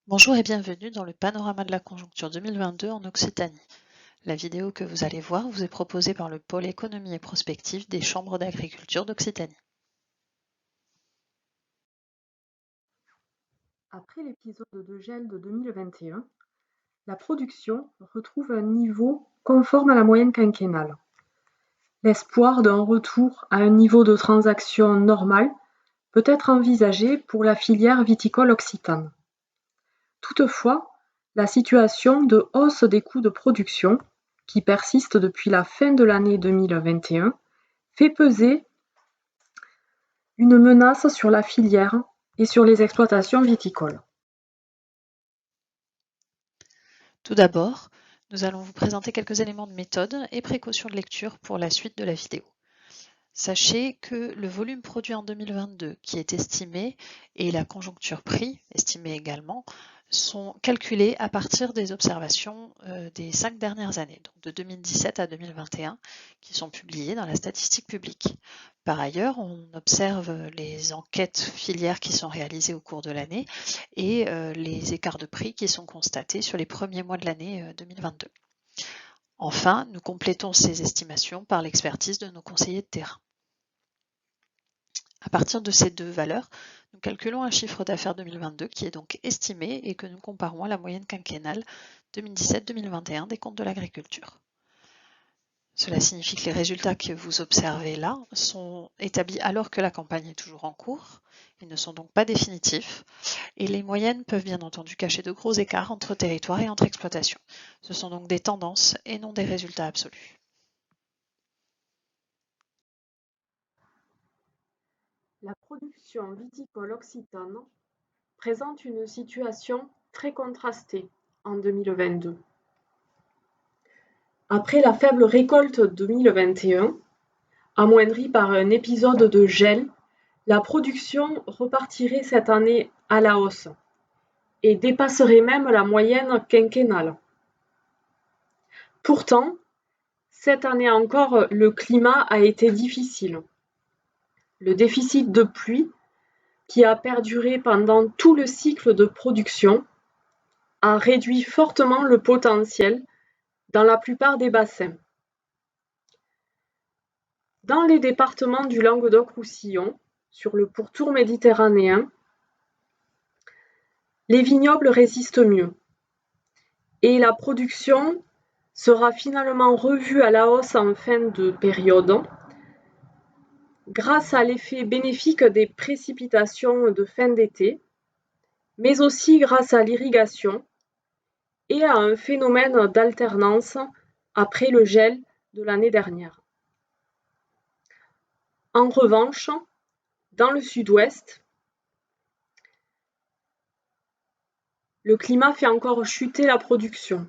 Bonjour et bienvenue dans le panorama de la conjoncture 2022 en Occitanie. La vidéo que vous allez voir vous est proposée par le pôle économie et prospective des chambres d'agriculture d'Occitanie. Après l'épisode de gel de 2021, la production retrouve un niveau conforme à la moyenne quinquennale. L'espoir d'un retour à un niveau de transaction normal peut être envisagé pour la filière viticole occitane. Toutefois, la situation de hausse des coûts de production, qui persiste depuis la fin de l'année 2021, fait peser une menace sur la filière et sur les exploitations viticoles. Tout d'abord, nous allons vous présenter quelques éléments de méthode et précautions de lecture pour la suite de la vidéo. Sachez que le volume produit en 2022 qui est estimé et la conjoncture prix estimée également sont calculés à partir des observations des 5 dernières années, donc de 2017 à 2021, qui sont publiées dans la statistique publique. Par ailleurs, on observe les enquêtes filières qui sont réalisées au cours de l'année et les écarts de prix qui sont constatés sur les premiers mois de l'année 2022. Enfin, nous complétons ces estimations par l'expertise de nos conseillers de terrain. À partir de ces deux valeurs, nous calculons un chiffre d'affaires 2022 qui est donc estimé et que nous comparons à la moyenne quinquennale 2017-2021 des comptes de l'agriculture. Cela signifie que les résultats que vous observez là sont établis alors que la campagne est toujours en cours. Ils ne sont donc pas définitifs et les moyennes peuvent bien entendu cacher de gros écarts entre territoires et entre exploitations. Ce sont donc des tendances et non des résultats absolus. La production viticole occitane présente une situation très contrastée en 2022. Après la faible récolte 2021, amoindrie par un épisode de gel, la production repartirait cette année à la hausse et dépasserait même la moyenne quinquennale. Pourtant, cette année encore, le climat a été difficile. Le déficit de pluie, qui a perduré pendant tout le cycle de production, a réduit fortement le potentiel dans la plupart des bassins. Dans les départements du Languedoc-Roussillon, sur le pourtour méditerranéen, les vignobles résistent mieux et la production sera finalement revue à la hausse en fin de période grâce à l'effet bénéfique des précipitations de fin d'été, mais aussi grâce à l'irrigation et à un phénomène d'alternance après le gel de l'année dernière. En revanche, dans le sud-ouest, le climat fait encore chuter la production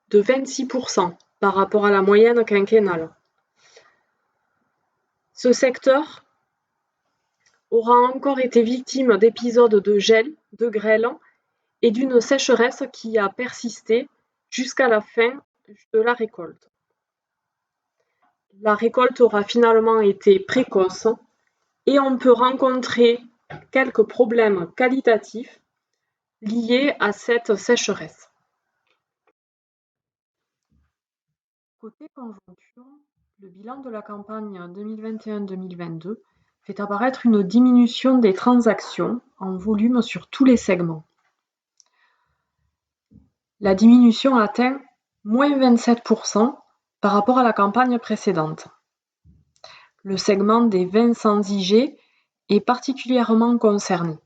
de 26% par rapport à la moyenne quinquennale. Ce secteur aura encore été victime d'épisodes de gel, de grêle et d'une sécheresse qui a persisté jusqu'à la fin de la récolte. La récolte aura finalement été précoce et on peut rencontrer quelques problèmes qualitatifs liés à cette sécheresse. Côté conjoncture, le bilan de la campagne 2021-2022 fait apparaître une diminution des transactions en volume sur tous les segments. La diminution atteint moins 27% par rapport à la campagne précédente. Le segment des vins sans IG est particulièrement concerné.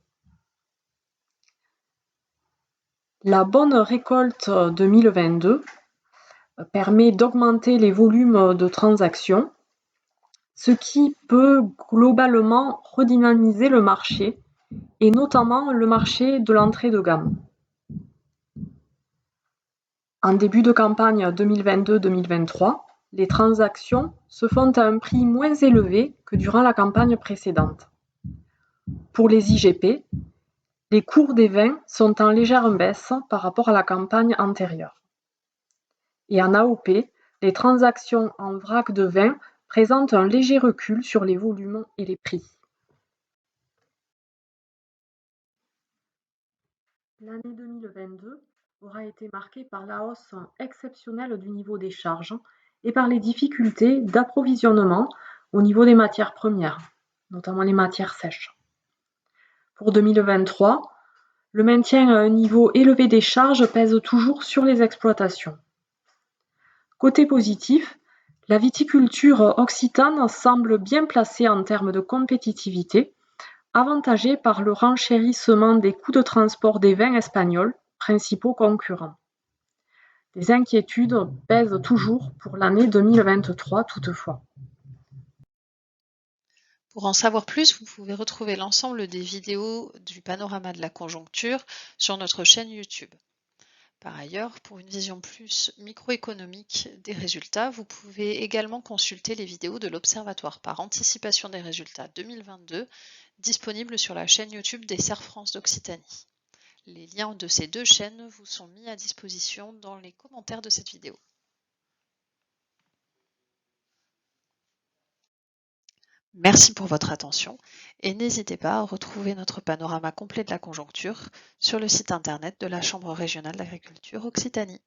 La bonne récolte 2022 permet d'augmenter les volumes de transactions, ce qui peut globalement redynamiser le marché, et notamment le marché de l'entrée de gamme. En début de campagne 2022-2023, les transactions se font à un prix moins élevé que durant la campagne précédente. Pour les IGP, les cours des vins sont en légère baisse par rapport à la campagne antérieure. Et en AOP, les transactions en vrac de vin présentent un léger recul sur les volumes et les prix. L'année 2022 aura été marquée par la hausse exceptionnelle du niveau des charges et par les difficultés d'approvisionnement au niveau des matières premières, notamment les matières sèches. Pour 2023, le maintien à un niveau élevé des charges pèse toujours sur les exploitations. Côté positif, la viticulture occitane semble bien placée en termes de compétitivité, avantagée par le renchérissement des coûts de transport des vins espagnols, principaux concurrents. Des inquiétudes pèsent toujours pour l'année 2023 toutefois. Pour en savoir plus, vous pouvez retrouver l'ensemble des vidéos du panorama de la conjoncture sur notre chaîne YouTube. Par ailleurs, pour une vision plus microéconomique des résultats, vous pouvez également consulter les vidéos de l'Observatoire par anticipation des résultats 2022, disponibles sur la chaîne YouTube des Serres France d'Occitanie. Les liens de ces deux chaînes vous sont mis à disposition dans les commentaires de cette vidéo. Merci pour votre attention et n'hésitez pas à retrouver notre panorama complet de la conjoncture sur le site internet de la Chambre régionale d'agriculture Occitanie.